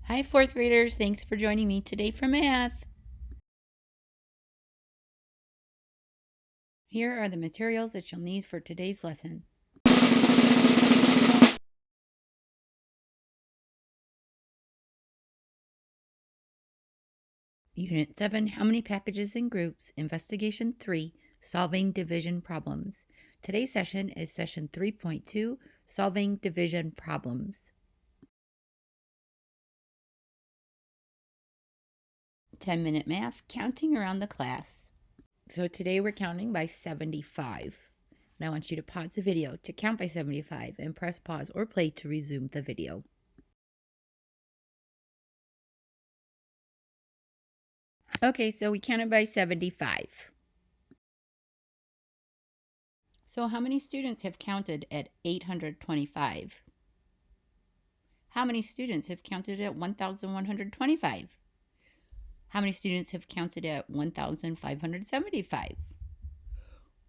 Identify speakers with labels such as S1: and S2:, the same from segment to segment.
S1: Hi, fourth graders. Thanks for joining me today for math. Here are the materials that you'll need for today's lesson. Unit 7, How many packages and groups? Investigation 3, Solving division problems. Today's session is session 3.2, Solving division problems. 10-minute math, counting around the class. So today we're counting by 75. And I want you to pause the video to count by 75 and press pause or play to resume the video. Okay, so we counted by 75. So how many students have counted at 825? How many students have counted at 1,125? How many students have counted at 1,575?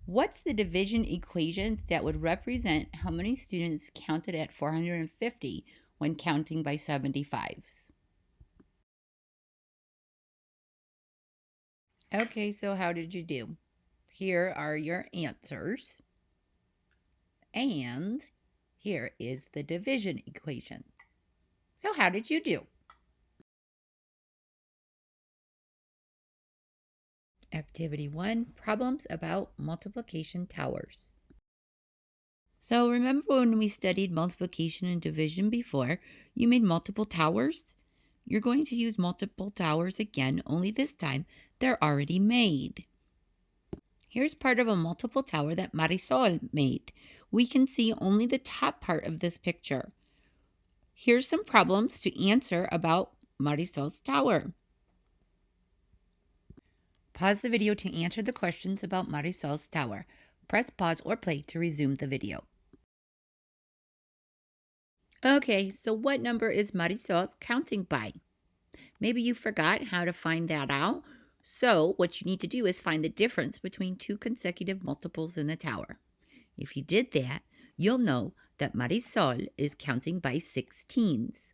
S1: What's the division equation that would represent how many students counted at 450 when counting by 75s? Okay, so how did you do? Here are your answers. And here is the division equation. So how did you do? Activity 1, Problems about multiplication towers. So remember when we studied multiplication and division before, you made multiple towers? You're going to use multiple towers again, only this time they're already made. Here's part of a multiple tower that Marisol made. We can see only the top part of this picture. Here's some problems to answer about Marisol's tower. Pause the video to answer the questions about Marisol's tower. Press pause or play to resume the video. Okay, so what number is Marisol counting by? Maybe you forgot how to find that out. So what you need to do is find the difference between two consecutive multiples in the tower. If you did that, you'll know that Marisol is counting by 16s.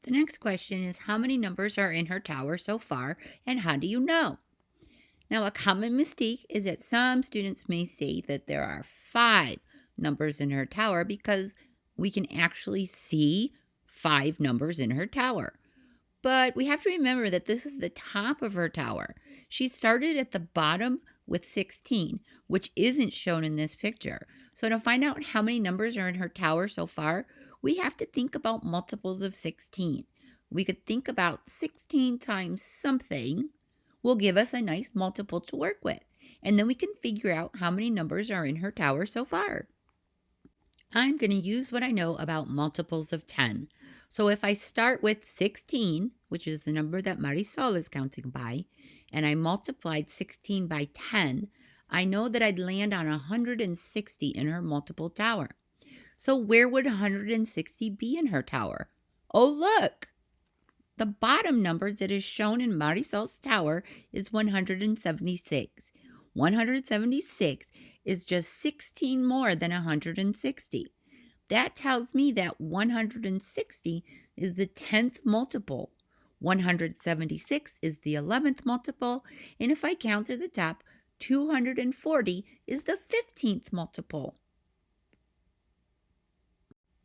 S1: The next question is how many numbers are in her tower so far, and how do you know? Now, a common mistake is that some students may say that there are 5 numbers in her tower because we can actually see 5 numbers in her tower. But we have to remember that this is the top of her tower. She started at the bottom with 16, which isn't shown in this picture. So to find out how many numbers are in her tower so far, we have to think about multiples of 16. We could think about 16 times something will give us a nice multiple to work with. And then we can figure out how many numbers are in her tower so far. I'm going to use what I know about multiples of 10. So if I start with 16, which is the number that Marisol is counting by, and I multiplied 16 by 10, I know that I'd land on 160 in her multiple tower. So where would 160 be in her tower? Oh, look! The bottom number that is shown in Marisol's tower is 176. 176 is just 16 more than 160. That tells me that 160 is the 10th multiple. 176 is the 11th multiple. And if I count to the top, 240 is the 15th multiple.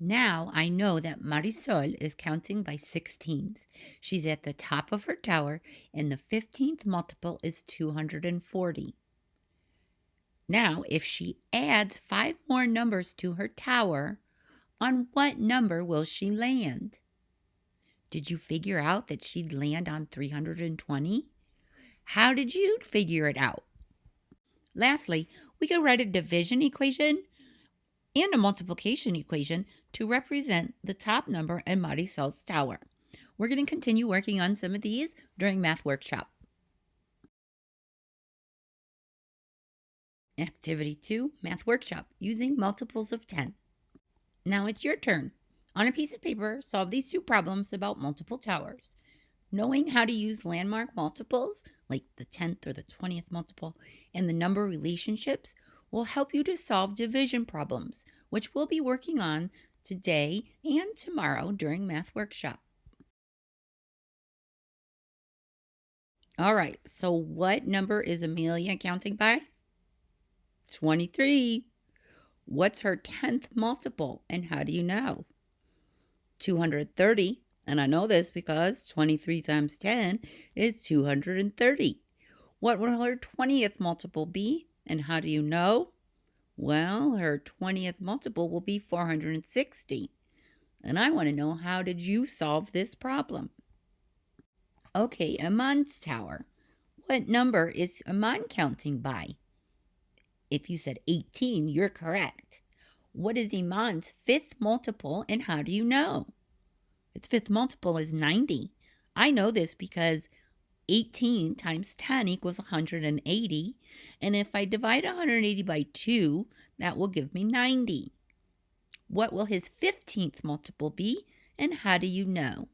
S1: Now I know that Marisol is counting by 16s. She's at the top of her tower, and the 15th multiple is 240. Now, if she adds 5 more numbers to her tower, on what number will she land? Did you figure out that she'd land on 320? How did you figure it out? Lastly, we could write a division equation and a multiplication equation to represent the top number in Marisol's tower. We're going to continue working on some of these during math workshop. Activity 2, math workshop, using multiples of 10. Now it's your turn. On a piece of paper, solve these 2 problems about multiple towers. Knowing how to use landmark multiples, like the 10th or the 20th multiple, and the number relationships will help you to solve division problems, which we'll be working on today and tomorrow during math workshop. All right, so what number is Amelia counting by? 23. What's her 10th multiple, and how do you know? 230, and I know this because 23 times 10 is 230. What will her 20th multiple be, and how do you know? Well, her 20th multiple will be 460. And I want to know, how did you solve this problem? Okay, Aman's tower. What number is Aman counting by? If you said 18, you're correct. What is Iman's 5th multiple, and how do you know? Its 5th multiple is 90. I know this because 18 times 10 equals 180. And if I divide 180 by 2, that will give me 90. What will his 15th multiple be, and how do you know?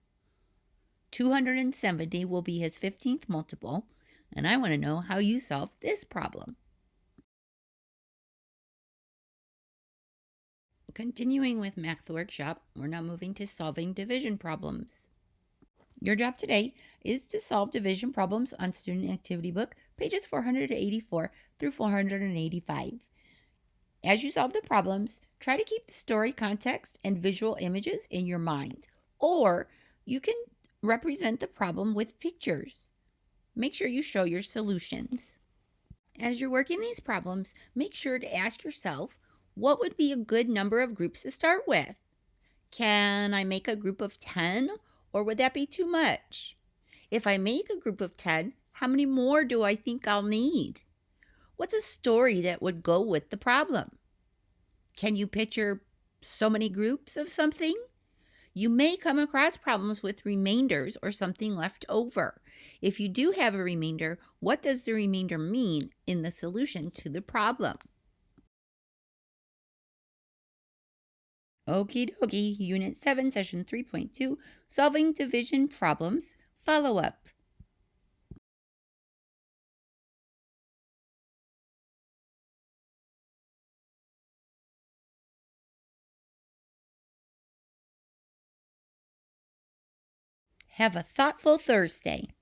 S1: 270 will be his 15th multiple, and I want to know how you solve this problem. Continuing with Math Workshop, we're now moving to solving division problems. Your job today is to solve division problems on Student Activity Book, pages 484 through 485. As you solve the problems, try to keep the story context and visual images in your mind, or you can represent the problem with pictures. Make sure you show your solutions. As you're working these problems, make sure to ask yourself, what would be a good number of groups to start with? Can I make a group of 10, or would that be too much? If I make a group of 10, how many more do I think I'll need? What's a story that would go with the problem? Can you picture so many groups of something? You may come across problems with remainders or something left over. If you do have a remainder, what does the remainder mean in the solution to the problem? Okie dokie, Unit 7, Session 3.2, Solving Division Problems, Follow-up. Have a thoughtful Thursday.